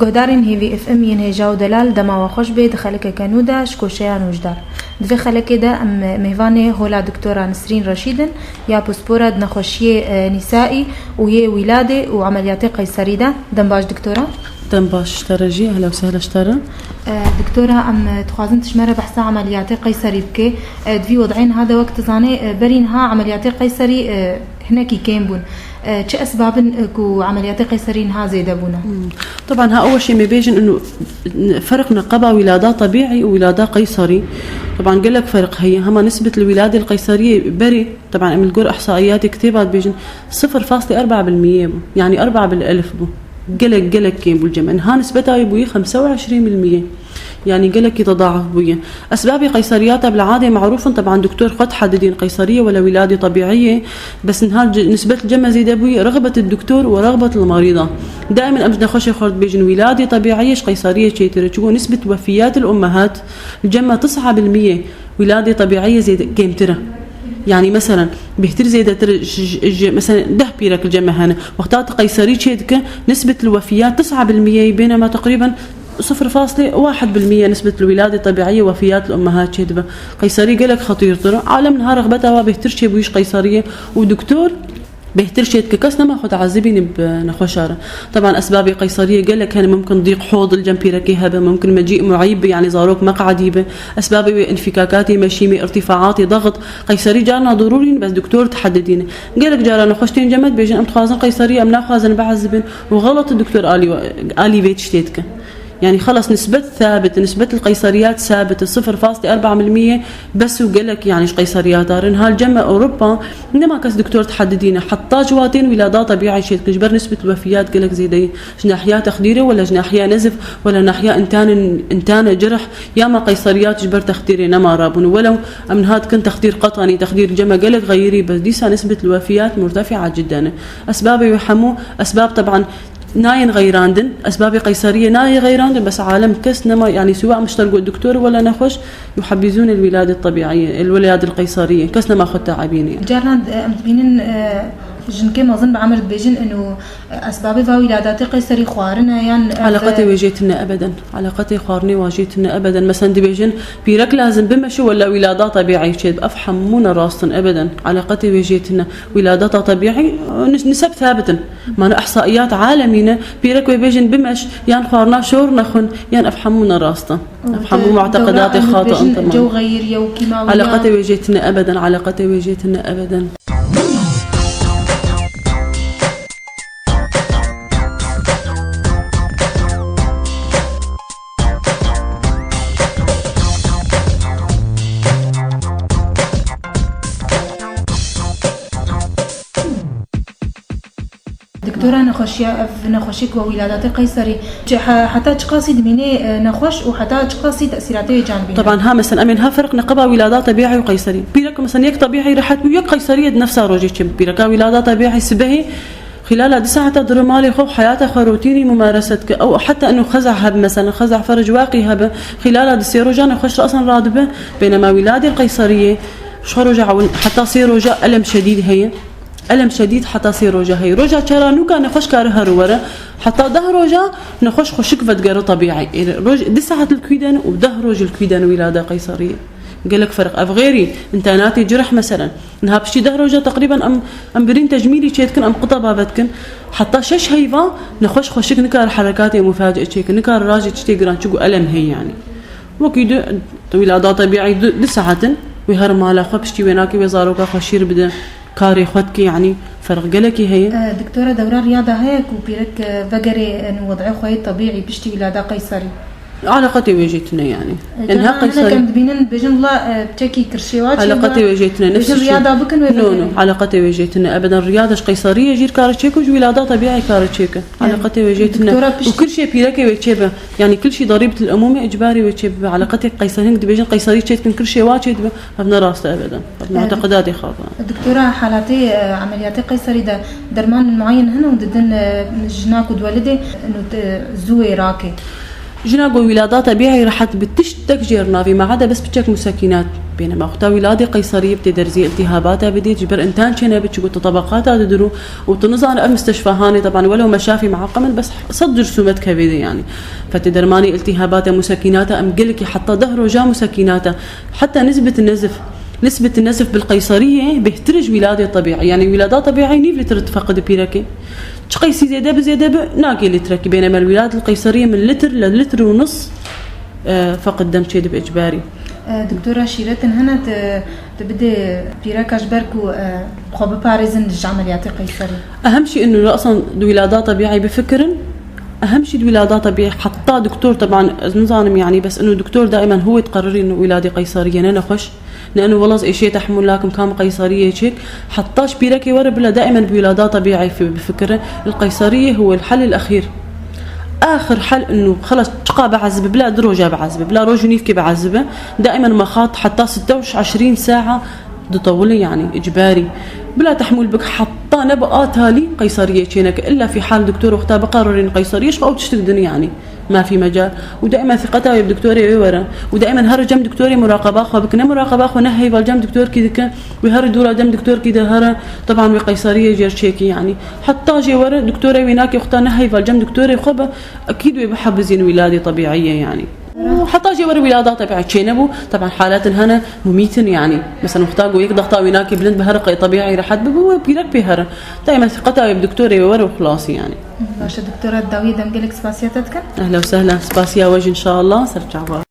گهدارین هیوی اف ام ین هجاو دلال دما و خوش بید خلک کنودا شکوشیان وجدار دوی خلک ده مهوان هولا دکتورا نسرین رشیدن یا پسپورا نخوشی نسائی و یه ولاده و عملیات قیصری ده دم باش دکتورا دم باش ترجي اهلا وسهلا اشترى دكتورة ام تخوازن تشمره بحث عمليات قيصري بكي في وضعين هذا وقت زاني برينها عمليات قيصري هناك كين بون چه اسباب كو عمليات قيصري ها زياده بونا طبعا ها اول شيء ما بيجن انه فرق نقابه ولادات طبيعي وولادات قيصري طبعا قال لك فرق هي هما نسبه الولاده القيصريه بري طبعا من الجور احصائيات كتيبات بيجن 0.4% يعني 4 بالالف بو قلق كين بالجمع ها نسبتها يبوي 25% يعني قلق يتضاعف بويا اسباب قيصرياتها بالعاده معروف طبعا دكتور خد حددين قيصريه ولا ولاده طبيعيه بس نسبه الجمع زي بويا رغبه الدكتور ورغبه المريضه دائما امس نخش خرط بيجن ولاده طبيعيه قيصريه شي تشو نسبه وفيات الامهات الجمع 9% ولاده طبيعيه زي كم ترى يعني مثلا بيهتر زي مثلا ده بيرك الجمع هنا وقتات قيصري شيدك نسبة الوفيات 9% بينما تقريبا 0.1% نسبة الولادة الطبيعية وفيات الأمهات شيدبة قيصري قالك خطير ترى عالم نهار رغبتها بيهتر شي بويش قيصرية ودكتور بيهتر شيء كسنا ما خد عذبين بنخوشارة طبعا أسباب قيصرية قال لك هنا ممكن ضيق حوض الجنبيركي هذا ممكن مجيء معيب يعني زاروك مقعديبة أسباب انفكاكاتي مشيمي ارتفاعاتي ضغط قيصري جارنا ضروري بس دكتور تحددين قال لك جارنا خوشتين جمد بيجن أم تخازن قيصرية أم ناخذن بعذبين وغلط الدكتور آلي بيت شتيتك يعني خلص نسبة ثابت نسبة القيصريات ثابتة 0.4% بس وقالك يعني ايش قيصريات دارن هالجمع أوروبا إنما كاس دكتور تحددينه حتى جواتين ولادات طبيعي شيء كجبر نسبة الوفيات قالك زي دي جناحية تخديرة ولا جناحية نزف ولا ناحية انتان جرح يا ما قيصريات جبر تخديري نما رابون ولو من هاد كنت تخدير قطني تخدير جمع قالك غيري بس ديسا نسبة الوفيات مرتفعة جدا أسباب يحمو أسباب طبعا ناين غيراندن أسباب قيصرية ناي غيراندن بس عالم كس نما يعني سواء مشتركوا الدكتور ولا نخش يحبذون الولادة الطبيعية الولادة القيصرية كس نما خد تعبين يعني. جارنا أمتبينن جن كم أظن بعمل بيجن إنه أسباب ولادات قيصري خوارنا يعني علاقتي وجيتنا أبدا علاقتي خوارني واجيتنا أبدا مثلا دبيجن بيرك لازم بمشي ولا ولادات طبيعية شيء أفحمونا راستن أبدا علاقتي وجيتنا ولادات طبيعي نسب ثابتا ما إحصائيات عالمية بيرك وبيجن بمش يعني خوارنا شور نخن يعني أفحمونا راستن أفحموا معتقداتي خاطئة جو غير يو كيماويات علاقتي وجيتنا أبدا علاقتي وجيتنا أبدا دكتورة نخوشيك وولادات قيصري حتى تقاسي دميني نخوش وحتى تقاسي تأثيراته جانبية طبعا ها مثلا أمين ها فرق نقبة ولادات طبيعي وقيصري بيرك مثلا يك طبيعي رحت ويك قيصرية نفسها روجيتش بيرك ولادات طبيعي سبهي خلال 9 درمالي خوف حياته خروتيني ممارستك أو حتى أنه خزع هب مثلا خزع فرج واقي هب خلال السيروجان يخش أصلا رادبة بينما ولادة القيصرية شو رجع حتى سيروجا ألم شديد هي ألم شديد حتى صير رجا هي رجا ترى نو كان نخش كاره ورا حتى ده رجا نخش خشك فدقر طبيعي رج دسعة الكويدان وده رج الكويدان ولادة قيصرية قالك فرق أفغيري إنتاناتي جرح مثلا إنها بشي ده رجا تقريبا أم برين تجميلي شيتكن أم قطبة بتكن حتى شش هيفا نخش خشك نكار حركاتي مفاجئة شيك نكار راجع تشتيقران شو ألم هي يعني وكيد ولادة طبيعي دسعة ويهرم على خبشتي ويناكي وزاروكا خشير بده كاري خدك يعني فرق قالكي هي دكتورة دورة رياضة هيك وبيرك بقري انه وضعه خوي طبيعي بشتي ولادة قيصري علاقتي وجيتنا يعني انها قيصري كنت بينن بجن الله بتشكي كرشيوات علاقتي وجيتنا نفس الشيء رياضة بكن نو علاقتي وجيتنا ابدا رياضة قيصرية جير كارتشيك وولادة طبيعي كارتشيك علاقتي وجيتنا وكل شيء بيرك وجيبه يعني كل شيء ضريبة الأمومة إجباري وجيبه علاقتي قيصرية كنت بيجن قيصرية شيء كل شيء واجد ابنا راسته ابدا معتقداتي خاطئة دكتورة حالاتي عمليات قيصري ده درمان معين هنا وضدن جناك ودولدي انه زوي راكي جناقو ولادة طبيعي راحت بتشتك جيرنافي ما عدا بس بتشك مسكنات، بينما اختها ولادة قيصرية بتدرزي التهاباتها بدي تجبر انتان كنا بتشكو طبقاتها تدرو وتنظر مستشفى هاني طبعا ولو مشافي مع قمل بس صد رسومات كبيرة يعني فتدرماني التهاباتها مسكناتها ام قلك حتى ظهره جا مسكناتها حتى نسبة النزف بالقيصرية بيهترج ولادة طبيعي يعني ولادة طبيعي نيف لتر تفقد بيركي قيسي زيادة ناقي لتركي بينما الولادة القيصرية من لتر للتر ونص فقد دم شيد بإجباري. دكتورة شيرتن هنا تبدي بيراكاش بركو خب باريزن العمليات القيصرية. أهم شيء إنه أصلا ولادة طبيعي بفكرن أهم شيء الولادة طبيعي حتى دكتور طبعا نظام يعني بس إنه دكتور دائما هو تقرر إنه ولادة قيصرية أنا خش لأنه والله إيش تحمل لكم كام قيصرية هيك حطاش بيركي ورا بلا دائما بولادات طبيعي بفكره القيصرية هو الحل الأخير آخر حل إنه خلاص تقى بعذب بلا دروجة بعذب بلا روجونيف كي بعذبه دائما مخاط حتى 26 ساعة تطولي يعني إجباري بلا تحمل بك حتى نبقى تالي قيصرية كينك إلا في حال دكتور وقتها بقرر إن قيصرية شقوا تشتغل يعني ما في مجال ودائما ثقتها بدكتوري ورا ودائما هر جنب دكتوري مراقبه خو بكنا مراقبه خو نهي والجنب دكتور كذا وهر دورا جنب دكتور كذا هر طبعا بقيصريه جير شيكي يعني حتى جي ورا دكتوري ويناك اختها نهي والجنب دكتوري خو اكيد بحب زين ولاده طبيعيه يعني وحتى جي ورا ولاده طبيعيه تشينبو طبعا حالات هنا مميتن يعني مثلا اختاقوا يقضغطا ويناك بلند بهرق طبيعي راح هو بيرك بهر دائما ثقتها بدكتوري ورا وخلاص يعني. باشا دكتورة داوية دمجلك سباسياتك. أهلا وسهلا سباسيا وجه إن شاء الله سرجع